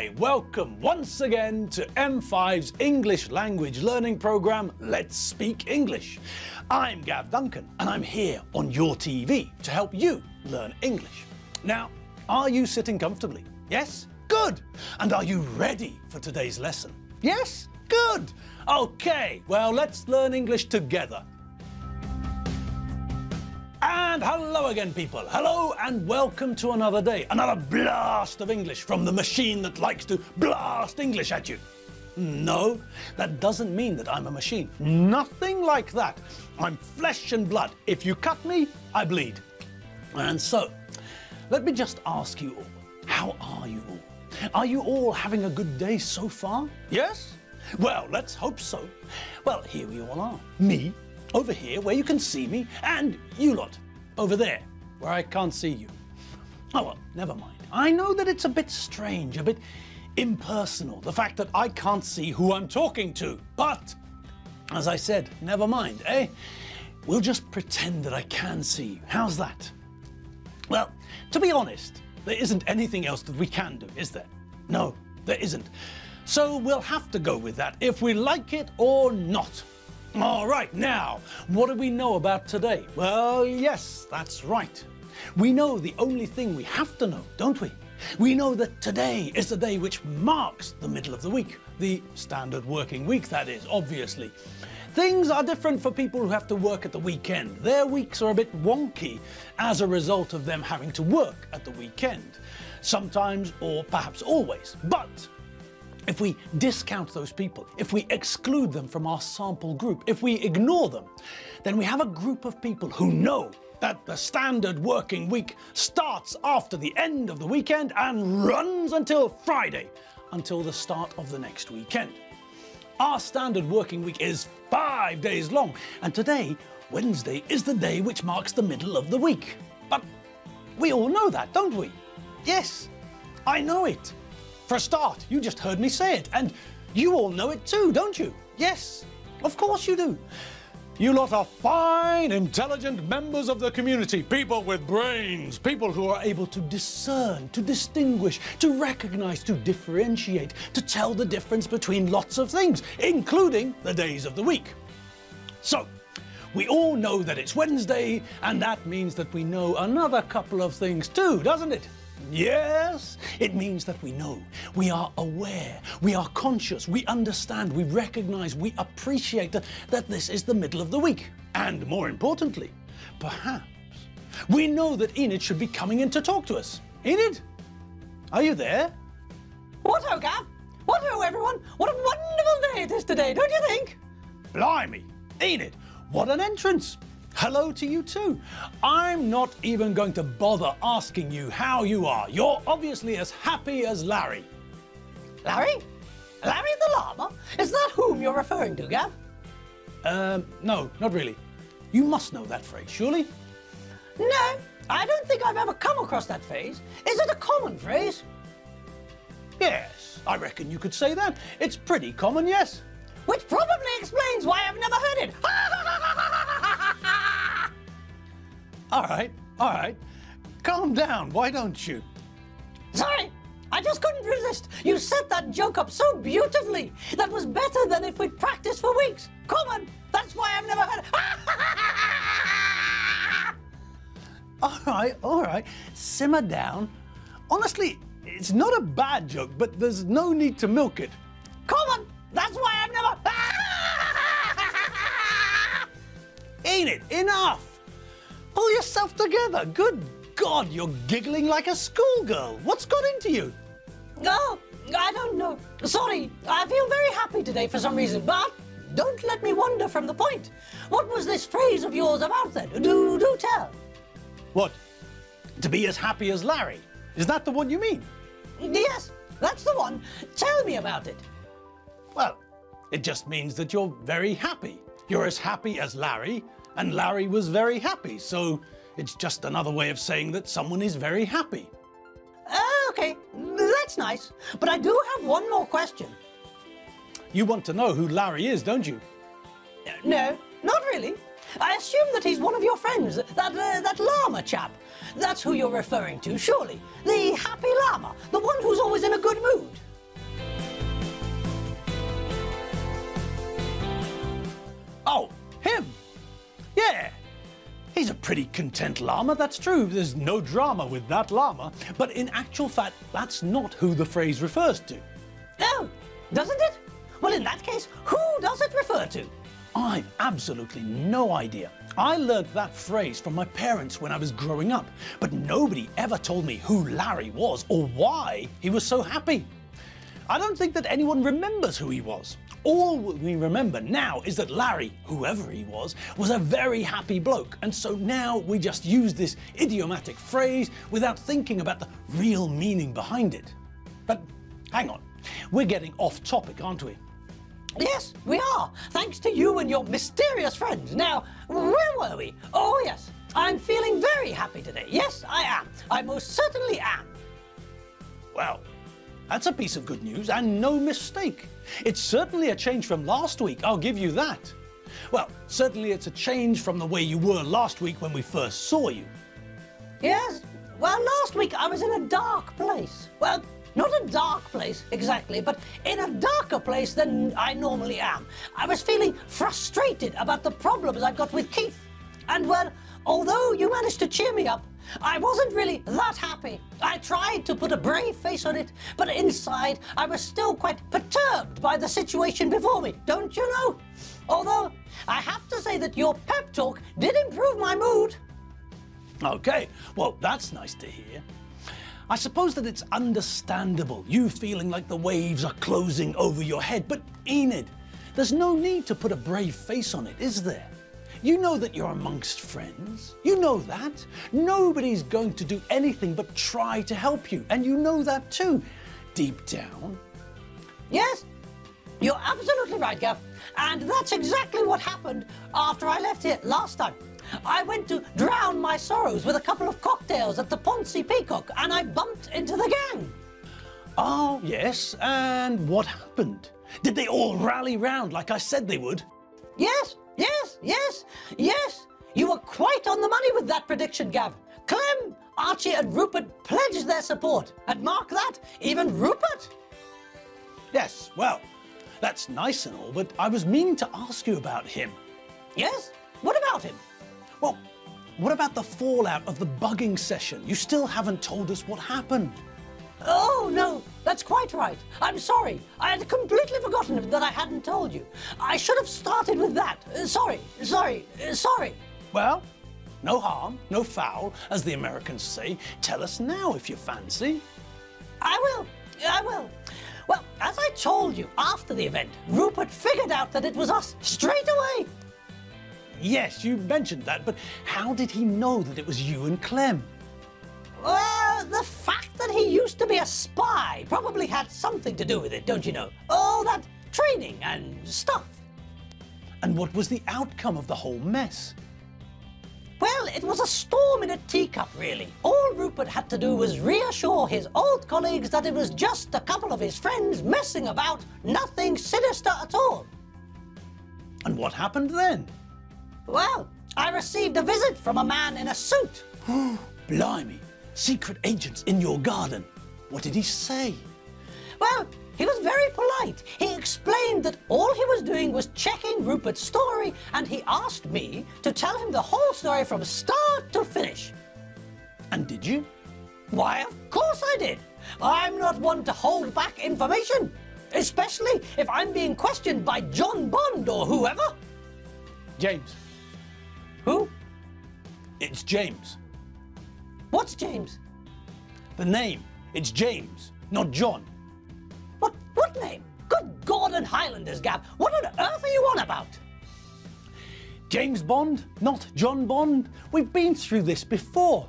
Hi, welcome once again to M5's English language learning program, Let's Speak English. I'm Gav Duncan and I'm here on your TV to help you learn English. Now, are you sitting comfortably? Yes? Good! And are you ready for today's lesson? Yes? Good! Okay, well, let's learn English together. And hello again, people. Hello and welcome to another day, another blast of English from the machine that likes to blast English at you. No, that doesn't mean that I'm a machine. Nothing like that. I'm flesh and blood. If you cut me, I bleed. And so, let me just ask you all, how are you all? Are you all having a good day so far? Yes? Well, let's hope so. Well, here we all are. Me, over here where you can see me, and you lot over there where I can't see you. Oh well, never mind. I know that it's a bit strange, a bit impersonal, the fact that I can't see who I'm talking to. But, as I said, never mind, eh? We'll just pretend that I can see you. How's that? Well, to be honest, there isn't anything else that we can do, is there? No, there isn't. So we'll have to go with that, if we like it or not. All right, now, what do we know about today? Well, yes, that's right. We know the only thing we have to know, don't we? We know that today is the day which marks the middle of the week. The standard working week, that is, obviously. Things are different for people who have to work at the weekend. Their weeks are a bit wonky as a result of them having to work at the weekend. Sometimes, or perhaps always. But if we discount those people, if we exclude them from our sample group, if we ignore them, then we have a group of people who know that the standard working week starts after the end of the weekend and runs until Friday, until the start of the next weekend. Our standard working week is 5 days long, and today, Wednesday, is the day which marks the middle of the week. But we all know that, don't we? Yes, I know it. For a start, you just heard me say it, and you all know it too, don't you? Yes, of course you do. You lot are fine, intelligent members of the community, people with brains, people who are able to discern, to distinguish, to recognize, to differentiate, to tell the difference between lots of things, including the days of the week. So, we all know that it's Wednesday, and that means that we know another couple of things too, doesn't it? Yes, it means that we know, we are aware, we are conscious, we understand, we recognize, we appreciate that this is the middle of the week. And more importantly, perhaps, we know that Enid should be coming in to talk to us. Enid, are you there? What-ho, Gav? What-ho, everyone? What a wonderful day it is today, don't you think? Blimey, Enid, what an entrance. Hello to you too. I'm not even going to bother asking you how you are. You're obviously as happy as Larry. Larry? Larry the llama? Is that whom you're referring to, Gav? No, not really. You must know that phrase, surely? No, I don't think I've ever come across that phrase. Is it a common phrase? Yes, I reckon you could say that. It's pretty common, yes. Which probably explains why I've never heard it. All right. Calm down, why don't you? Sorry, I just couldn't resist. You set that joke up so beautifully. That was better than if we'd practiced for weeks. Come on, that's why I've never heard it. All right, simmer down. Honestly, it's not a bad joke, but there's no need to milk it. Come on, that's why I've never... Ain't it? Enough! Pull yourself together. Good God, you're giggling like a schoolgirl. What's got into you? Oh, I don't know. Sorry, I feel very happy today for some reason, but don't let me wander from the point. What was this phrase of yours about then? Do tell. What? To be as happy as Larry? Is that the one you mean? Yes, that's the one. Tell me about it. Well, it just means that you're very happy. You're as happy as Larry, and Larry was very happy, so it's just another way of saying that someone is very happy. Okay, that's nice. But I do have one more question. You want to know who Larry is, don't you? No, not really. I assume that he's one of your friends, that llama chap. That's who you're referring to, surely. The happy llama, the one who's always in a good mood. pretty content llama, that's true. There's no drama with that llama. But in actual fact, that's not who the phrase refers to. Oh, doesn't it? Well, in that case, who does it refer to? I've absolutely no idea. I learned that phrase from my parents when I was growing up, but nobody ever told me who Larry was or why he was so happy. I don't think that anyone remembers who he was. All we remember now is that Larry, whoever he was a very happy bloke, and so now we just use this idiomatic phrase without thinking about the real meaning behind it. But hang on, we're getting off topic, aren't we? Yes, we are, thanks to you and your mysterious friend. Now, where were we? Oh yes, I'm feeling very happy today. Yes, I am. I most certainly am. Well, that's a piece of good news, and no mistake. It's certainly a change from last week, I'll give you that. Well, certainly it's a change from the way you were last week when we first saw you. Yes, well, last week I was in a dark place. Well, not a dark place exactly, but in a darker place than I normally am. I was feeling frustrated about the problems I've got with Keith. And well, although you managed to cheer me up, I wasn't really that happy. I tried to put a brave face on it, but inside I was still quite perturbed by the situation before me, don't you know? Although, I have to say that your pep talk did improve my mood. Okay, well, that's nice to hear. I suppose that it's understandable, you feeling like the waves are closing over your head, but Enid, there's no need to put a brave face on it, is there? You know that you're amongst friends. You know that. Nobody's going to do anything but try to help you, and you know that too, deep down. Yes, you're absolutely right, Gav. And that's exactly what happened after I left here last time. I went to drown my sorrows with a couple of cocktails at the Ponzi Peacock, and I bumped into the gang. Oh, yes, and what happened? Did they all rally round like I said they would? Yes, yes, yes, yes. You were quite on the money with that prediction, Gav. Clem, Archie and Rupert pledged their support. And mark that, even Rupert. Yes, well, that's nice and all, but I was meaning to ask you about him. Yes? What about him? Well, what about the fallout of the bugging session? You still haven't told us what happened. Oh, no, that's quite right. I'm sorry. I had completely forgotten that I hadn't told you. I should have started with that. Sorry. Well, no harm, no foul, as the Americans say. Tell us now if you fancy. I will. Well, as I told you after the event, Rupert figured out that it was us straight away. Yes, you mentioned that, but how did he know that it was you and Clem? Well, the fact that he used to be a spy probably had something to do with it, don't you know? All that training and stuff. And what was the outcome of the whole mess? Well, it was a storm in a teacup, really. All Rupert had to do was reassure his old colleagues that it was just a couple of his friends messing about, nothing sinister at all. And what happened then? Well, I received a visit from a man in a suit. Blimey, secret agents in your garden. What did he say? Well, he was very polite. He explained that all he was doing was checking Rupert's story, and he asked me to tell him the whole story from start to finish. And did you? Why, of course I did. I'm not one to hold back information, especially if I'm being questioned by John Bond or whoever. James. Who? It's James. What's James? The name. It's James, not John. What name? Good Gordon Highlanders, Gab. What on earth are you on about? James Bond, not John Bond. We've been through this before.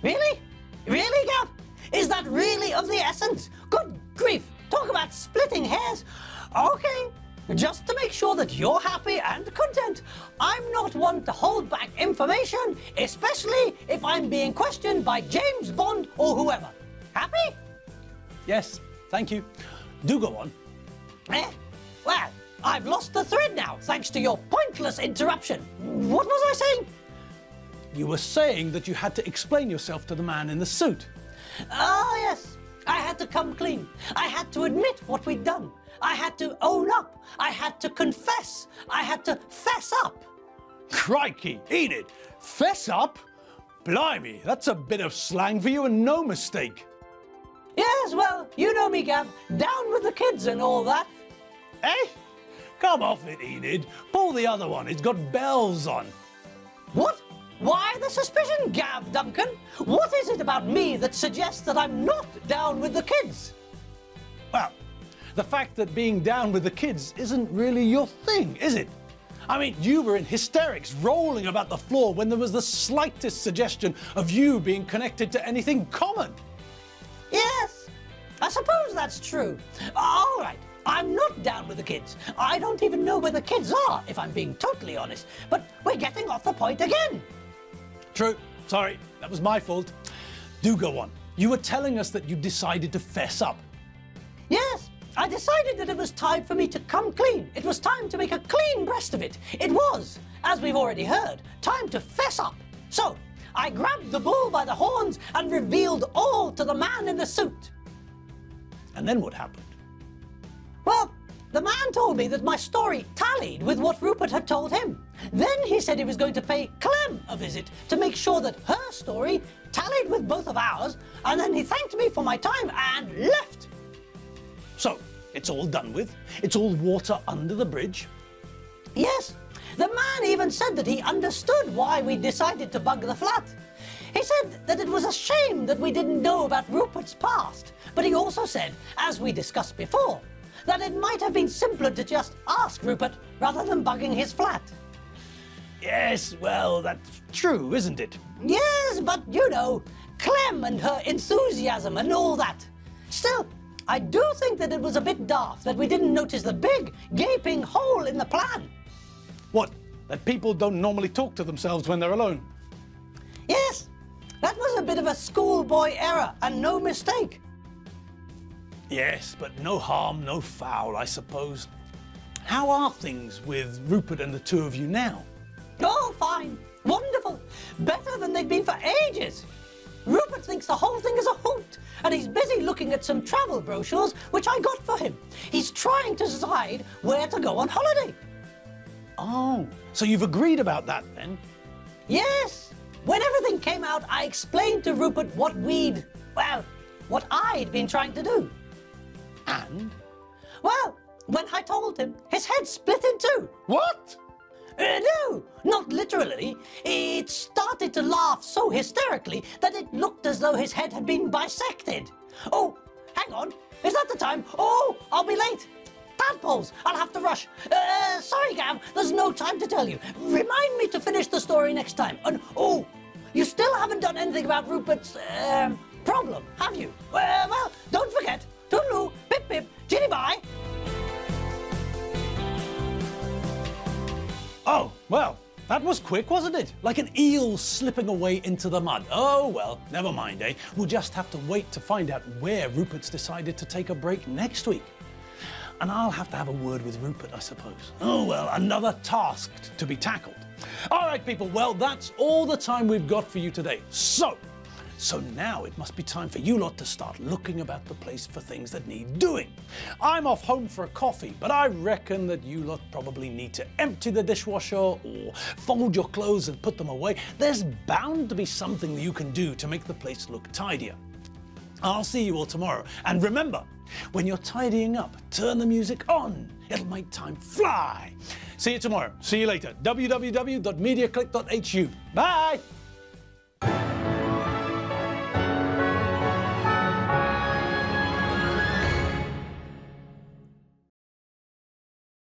Really? Really, Gab? Is that really of the essence? Good grief. Talk about splitting hairs. Okay. Just to make sure that you're happy and content, I'm not one to hold back information, especially if I'm being questioned by James Bond or whoever. Happy? Yes, thank you. Do go on. Well, I've lost the thread now, thanks to your pointless interruption. What was I saying? You were saying that you had to explain yourself to the man in the suit. Oh, yes. I had to come clean. I had to admit what we'd done. I had to own up. I had to confess. I had to fess up. Crikey, Enid, fess up? Blimey, that's a bit of slang for you and no mistake. Yes, well, you know me, Gav. Down with the kids and all that. Eh? Come off it, Enid. Pull the other one. It's got bells on. What? Why the suspicion, Gav Duncan? What is it about me that suggests that I'm not down with the kids? Well, the fact that being down with the kids isn't really your thing, is it? I mean, you were in hysterics, rolling about the floor when there was the slightest suggestion of you being connected to anything common. Yes, I suppose that's true. All right, I'm not down with the kids. I don't even know where the kids are, if I'm being totally honest. But we're getting off the point again. True. Sorry, that was my fault. Do go on. You were telling us that you decided to fess up. Yes, I decided that it was time for me to come clean. It was time to make a clean breast of it. It was, as we've already heard, time to fess up. So, I grabbed the bull by the horns and revealed all to the man in the suit. And then what happened? Well, the man told me that my story tallied with what Rupert had told him. Then he said he was going to pay Clem a visit to make sure that her story tallied with both of ours, and then he thanked me for my time and left. So, it's all done with? It's all water under the bridge? Yes. The man even said that he understood why we decided to bug the flat. He said that it was a shame that we didn't know about Rupert's past, but he also said, as we discussed before, that it might have been simpler to just ask Rupert rather than bugging his flat. Yes, well, that's true, isn't it? Yes, but you know, Clem and her enthusiasm and all that. Still, I do think that it was a bit daft that we didn't notice the big, gaping hole in the plan. What? That people don't normally talk to themselves when they're alone? Yes, that was a bit of a schoolboy error and no mistake. Yes, but no harm, no foul, I suppose. How are things with Rupert and the two of you now? Oh, fine. Wonderful. Better than they've been for ages. Rupert thinks the whole thing is a hoot, and he's busy looking at some travel brochures which I got for him. He's trying to decide where to go on holiday. Oh, so you've agreed about that then? Yes. When everything came out, I explained to Rupert what I'd been trying to do. And? Well, when I told him, his head split in two. What? No, not literally. It started to laugh so hysterically that it looked as though his head had been bisected. Oh, hang on. Is that the time? Oh, I'll be late. Tadpoles, I'll have to rush. Sorry, Gav, there's no time to tell you. Remind me to finish the story next time. And, oh, you still haven't done anything about Rupert's, problem, have you? Well, don't forget. Toodaloo, pip pip, chitty bye. Oh, well, that was quick, wasn't it? Like an eel slipping away into the mud. Oh, well, never mind, eh? We'll just have to wait to find out where Rupert's decided to take a break next week. And I'll have to have a word with Rupert, I suppose. Oh, well, another task to be tackled. All right, people, well, that's all the time we've got for you today. So now it must be time for you lot to start looking about the place for things that need doing. I'm off home for a coffee, but I reckon that you lot probably need to empty the dishwasher or fold your clothes and put them away. There's bound to be something that you can do to make the place look tidier. I'll see you all tomorrow. And remember, when you're tidying up, turn the music on. It'll make time fly. See you tomorrow. See you later. www.mediaclick.hu. Bye.